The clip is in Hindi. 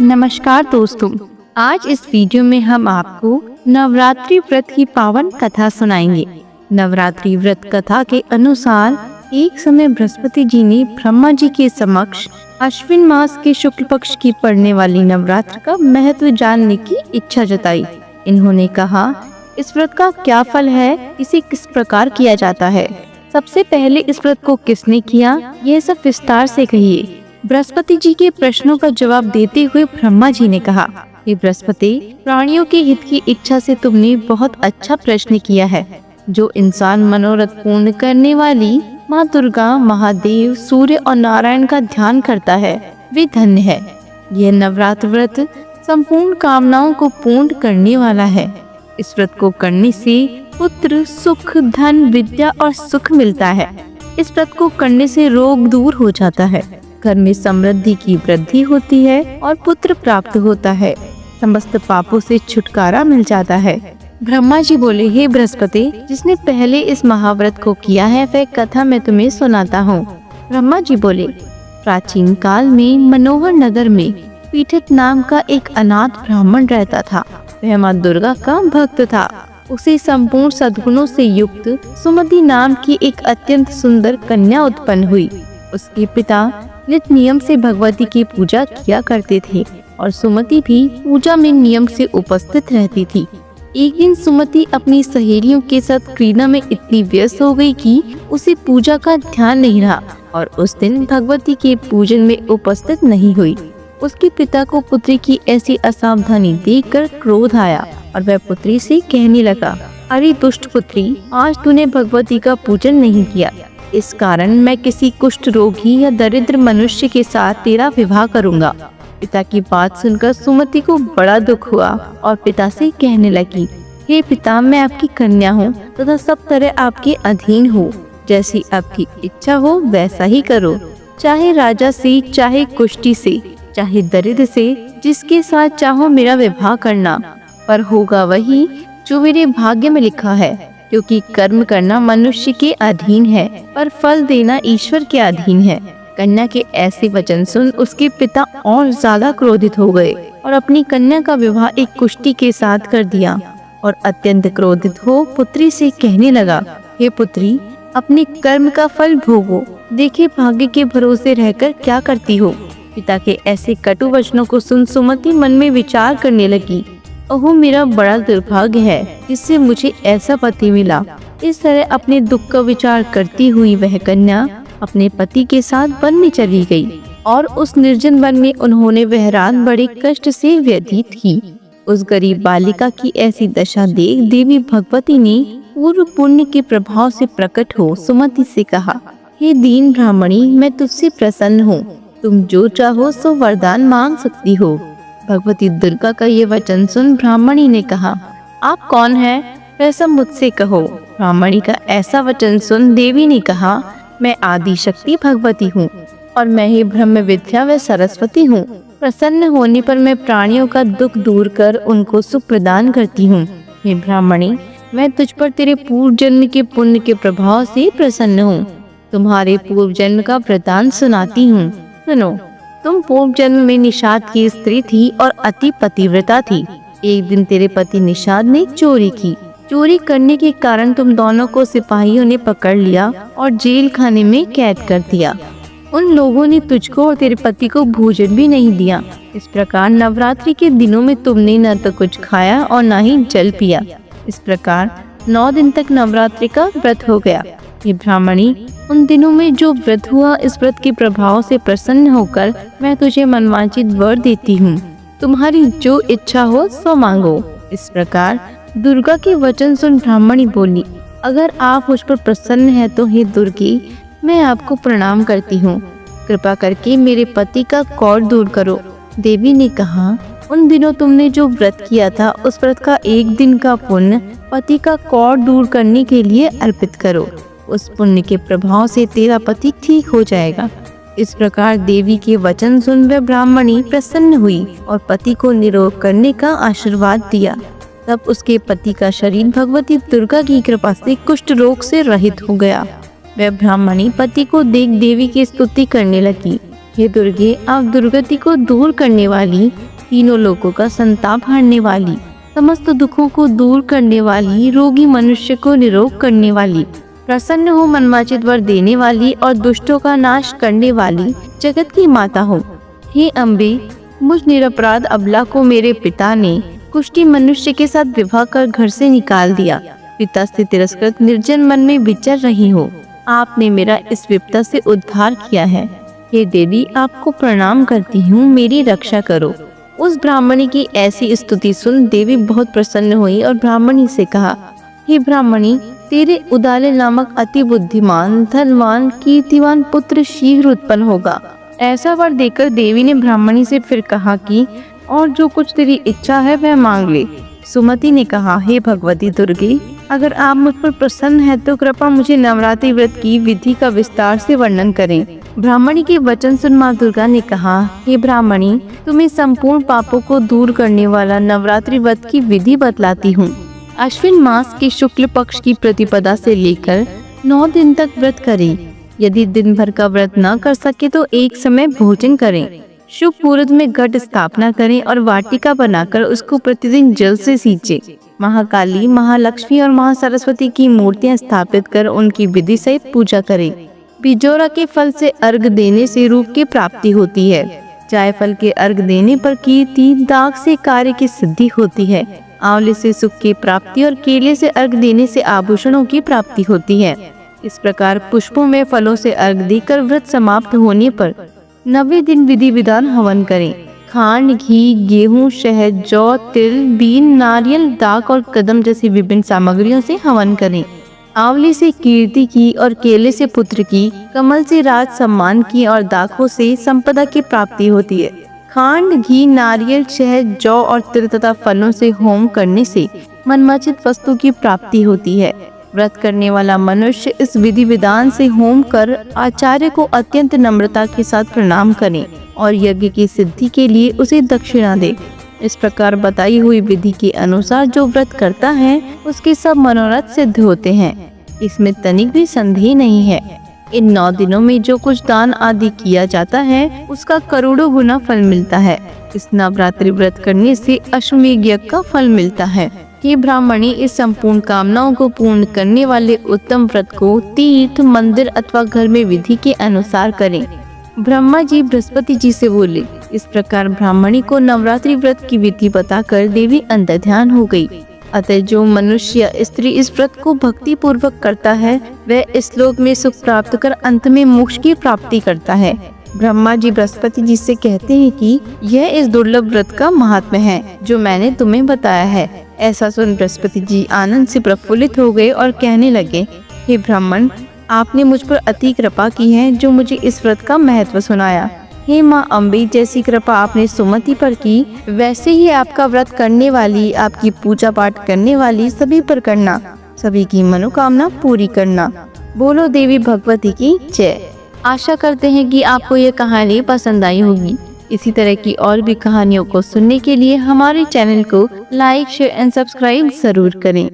नमस्कार दोस्तों, आज इस वीडियो में हम आपको नवरात्रि व्रत की पावन कथा सुनाएंगे। नवरात्रि व्रत कथा के अनुसार एक समय बृहस्पति जी ने ब्रह्मा जी के समक्ष अश्विन मास के शुक्ल पक्ष की पड़ने वाली नवरात्र का महत्व जानने की इच्छा जताई। इन्होंने कहा, इस व्रत का क्या फल है, इसे किस प्रकार किया जाता है, सबसे पहले इस व्रत को किसने किया, यह सब विस्तार से कहिए। बृहस्पति जी के प्रश्नों का जवाब देते हुए ब्रह्मा जी ने कहा, हे बृहस्पति, प्राणियों के हित की इच्छा से तुमने बहुत अच्छा प्रश्न किया है। जो इंसान मनोरथ पूर्ण करने वाली माँ दुर्गा, महादेव, सूर्य और नारायण का ध्यान करता है, वे धन्य है। यह नवरात्र व्रत संपूर्ण कामनाओं को पूर्ण करने वाला है। इस व्रत को करने से पुत्र, सुख, धन, विद्या और सुख मिलता है। इस व्रत को करने से रोग दूर हो जाता है, घर में समृद्धि की वृद्धि होती है और पुत्र प्राप्त होता है। समस्त पापों से छुटकारा मिल जाता है। ब्रह्मा जी बोले, हे बृहस्पति, जिसने पहले इस महाव्रत को किया है वह कथा मैं तुम्हें सुनाता हूँ। ब्रह्मा जी बोले, प्राचीन काल में मनोहर नगर में पीठित नाम का एक अनाथ ब्राह्मण रहता था। वह माँ दुर्गा का भक्त था। उसे संपूर्ण सद्गुणों से युक्त सुमति नाम की एक अत्यंत सुंदर कन्या उत्पन्न हुई। उसके पिता नित नियम से भगवती की पूजा किया करते थे और सुमति भी पूजा में नियम से उपस्थित रहती थी। एक दिन सुमति अपनी सहेलियों के साथ क्रीड़ा में इतनी व्यस्त हो गई कि उसे पूजा का ध्यान नहीं रहा और उस दिन भगवती के पूजन में उपस्थित नहीं हुई। उसके पिता को पुत्री की ऐसी असावधानी देखकर क्रोध आया और वह पुत्री से कहने लगा, अरे दुष्ट पुत्री, आज तूने भगवती का पूजन नहीं किया, इस कारण मैं किसी कुष्ठ रोगी या दरिद्र मनुष्य के साथ तेरा विवाह करूंगा। पिता की बात सुनकर सुमति को बड़ा दुख हुआ और पिता से कहने लगी, हे पिता, मैं आपकी कन्या हूँ तथा सब तरह आपके अधीन हूँ। जैसी आपकी इच्छा हो वैसा ही करो, चाहे राजा से, चाहे कुष्ठी से, चाहे दरिद्र से, जिसके साथ चाहो मेरा विवाह करना, पर होगा वही जो मेरे भाग्य में लिखा है, क्योंकि कर्म करना मनुष्य के अधीन है पर फल देना ईश्वर के अधीन है। कन्या के ऐसे वचन सुन उसके पिता और ज्यादा क्रोधित हो गए और अपनी कन्या का विवाह एक कुष्ठी के साथ कर दिया और अत्यंत क्रोधित हो पुत्री से कहने लगा, हे पुत्री, अपने कर्म का फल भोगो, देखे भाग्य के भरोसे रहकर क्या करती हो। पिता के ऐसे कटु वचनों को सुन सुमति मन में विचार करने लगी, ओह, मेरा बड़ा दुर्भाग्य है जिससे मुझे ऐसा पति मिला। इस तरह अपने दुख का विचार करती हुई वह कन्या अपने पति के साथ वन में चली गई और उस निर्जन वन में उन्होंने वह रात बड़े कष्ट से व्यतीत की। उस गरीब बालिका की ऐसी दशा देख देवी भगवती ने पूर्व पुण्य के प्रभाव से प्रकट हो सुमति से कहा, हे दीन ब्राह्मणी, मैं तुझसे प्रसन्न हूँ, तुम जो चाहो सो वरदान मांग सकती हो। भगवती दुर्गा का ये वचन सुन ब्राह्मणी ने कहा, आप कौन हैं, वह सब मुझसे कहो। ब्राह्मणी का ऐसा वचन सुन देवी ने कहा, मैं आदि शक्ति भगवती हूँ और मैं ही ब्रह्म विद्या व सरस्वती हूँ। प्रसन्न होने पर मैं प्राणियों का दुख दूर कर उनको सुख प्रदान करती हूँ। हे ब्राह्मणी, मैं तुझ पर तेरे पूर्व जन्म के पुण्य के प्रभाव से प्रसन्न हूँ। तुम्हारे पूर्व जन्म का वृतांत सुनाती हूँ, सुनो। तुम पूर्व जन्म में निषाद की स्त्री थी और अति पतिव्रता थी। एक दिन तेरे पति निषाद ने चोरी की। चोरी करने के कारण तुम दोनों को सिपाहियों ने पकड़ लिया और जेल खाने में कैद कर दिया। उन लोगों ने तुझको और तेरे पति को भोजन भी नहीं दिया। इस प्रकार नवरात्रि के दिनों में तुमने न तो कुछ खाया और न ही जल पिया। इस प्रकार 9 दिन तक नवरात्रि का व्रत हो गया। ये ब्राह्मणी, उन दिनों में जो व्रत हुआ, इस व्रत के प्रभाव से प्रसन्न होकर मैं तुझे मनवांछित वर देती हूँ। तुम्हारी जो इच्छा हो सो मांगो। इस प्रकार दुर्गा के वचन सुन ब्राह्मणी बोली, अगर आप मुझ पर प्रसन्न है तो हे दुर्गे, मैं आपको प्रणाम करती हूँ। कृपा करके मेरे पति का कौर दूर करो। देवी ने कहा, उन दिनों तुमने जो व्रत किया था उस व्रत का एक दिन का पुण्य पति का कौर दूर करने के लिए अर्पित करो। उस पुण्य के प्रभाव से तेरा पति ठीक हो जाएगा। इस प्रकार देवी के वचन सुन वह ब्राह्मणी प्रसन्न हुई और पति को निरोग करने का आशीर्वाद दिया। तब उसके पति का शरीर भगवती दुर्गा की कृपा से कुष्ठ रोग से रहित हो गया। वह ब्राह्मणी पति को देख देवी की स्तुति करने लगी, हे दुर्गे, आप दुर्गति को दूर करने वाली तीनों लोगों का संताप हरने वाली, समस्त दुखों को दूर करने वाली, रोगी मनुष्य को निरोग करने वाली, प्रसन्न हो मनवांछित वर देने वाली और दुष्टों का नाश करने वाली जगत की माता हो। हे अम्बे, मुझ निरपराध अबला को मेरे पिता ने कुष्ठी मनुष्य के साथ विवाह कर घर से निकाल दिया। पिता से तिरस्कृत निर्जन मन में विचर रही हो, आपने मेरा इस विपदा से उद्धार किया है। हे देवी, आपको प्रणाम करती हूँ, मेरी रक्षा करो। उस ब्राह्मणी की ऐसी स्तुति सुन देवी बहुत प्रसन्न हुई और ब्राह्मणी से कहा, हे ब्राह्मणी, तेरे उदाले नामक अति बुद्धिमान, धनवान, कीर्तिवान पुत्र शीघ्र उत्पन्न होगा। ऐसा वर देकर देवी ने ब्राह्मणी से फिर कहा कि और जो कुछ तेरी इच्छा है वह मांग ले। सुमति ने कहा, हे भगवती दुर्गे, अगर आप मुझ पर प्रसन्न हैं तो कृपा मुझे नवरात्रि व्रत की विधि का विस्तार से वर्णन करें। ब्राह्मणी के वचन सुन माँ दुर्गा ने कहा, हे ब्राह्मणी, तुम्हें संपूर्ण पापों को दूर करने वाला नवरात्रि व्रत की विधि बतलाती हूँ। अश्विन मास के शुक्ल पक्ष की प्रतिपदा से लेकर 9 दिन तक व्रत करें। यदि दिन भर का व्रत न कर सके तो एक समय भोजन करें। शुभ मुहूर्त में घट स्थापना करें और वाटिका बनाकर उसको प्रतिदिन जल से सींचे। महाकाली, महालक्ष्मी और महासरस्वती की मूर्तियां स्थापित कर उनकी विधि सहित पूजा करें। बिजोरा के फल से अर्घ देने से रूप की प्राप्ति होती है। जायफल के अर्घ देने पर कीर्ति, दाग से कार्य की सिद्धि होती है। आंवले से सुख की प्राप्ति और केले से अर्घ देने से आभूषणों की प्राप्ति होती है। इस प्रकार पुष्पों में फलों से अर्घ देकर व्रत समाप्त होने पर 90 दिन विधि विधान हवन करें। खांड, घी, गेहूं, शहद, जौ, तिल, बीन, नारियल, दाक और कदम जैसी विभिन्न सामग्रियों से हवन करें। आंवले से कीर्ति की और केले से पुत्र की, कमल से राज सम्मान की और दाखों से संपदा की प्राप्ति होती है। खांड, घी, नारियल, शहद, जौ और तिल तथा फलों से होम करने से मनवांछित वस्तु की प्राप्ति होती है। व्रत करने वाला मनुष्य इस विधि विधान से होम कर आचार्य को अत्यंत नम्रता के साथ प्रणाम करें और यज्ञ की सिद्धि के लिए उसे दक्षिणा दे। इस प्रकार बताई हुई विधि के अनुसार जो व्रत करता है उसके सब मनोरथ सिद्ध होते हैं। इसमें तनिक भी संदेह नहीं है। इन 9 दिनों में जो कुछ दान आदि किया जाता है उसका करोड़ों गुना फल मिलता है। इस नवरात्रि व्रत करने से अश्वमेध यज्ञ का फल मिलता है। ये ब्राह्मणी इस संपूर्ण कामनाओं को पूर्ण करने वाले उत्तम व्रत को तीर्थ, मंदिर अथवा घर में विधि के अनुसार करें। ब्रह्मा जी बृहस्पति जी से बोले। इस प्रकार ब्राह्मणी को नवरात्रि व्रत की विधि बताकर देवी अंतर्ध्यान हो गई। अतः जो मनुष्य स्त्री इस व्रत को भक्ति पूर्वक करता है वह इस लोक में सुख प्राप्त कर अंत में मोक्ष की प्राप्ति करता है। ब्रह्मा जी बृहस्पति जी से कहते हैं कि यह इस दुर्लभ व्रत का महात्म्य है जो मैंने तुम्हें बताया है। ऐसा सुन बृहस्पति जी आनंद से प्रफुल्लित हो गए और कहने लगे, हे ब्राह्मण, आपने मुझ पर अति कृपा की है जो मुझे इस व्रत का महत्व सुनाया। हे माँ अम्बे, जैसी कृपा आपने सुमति पर की वैसे ही आपका व्रत करने वाली, आपकी पूजा पाठ करने वाली सभी पर करना, सभी की मनोकामना पूरी करना। बोलो देवी भगवती की जय। आशा करते हैं कि आपको ये कहानी पसंद आई होगी। इसी तरह की और भी कहानियों को सुनने के लिए हमारे चैनल को लाइक, शेयर एंड सब्सक्राइब जरूर करें।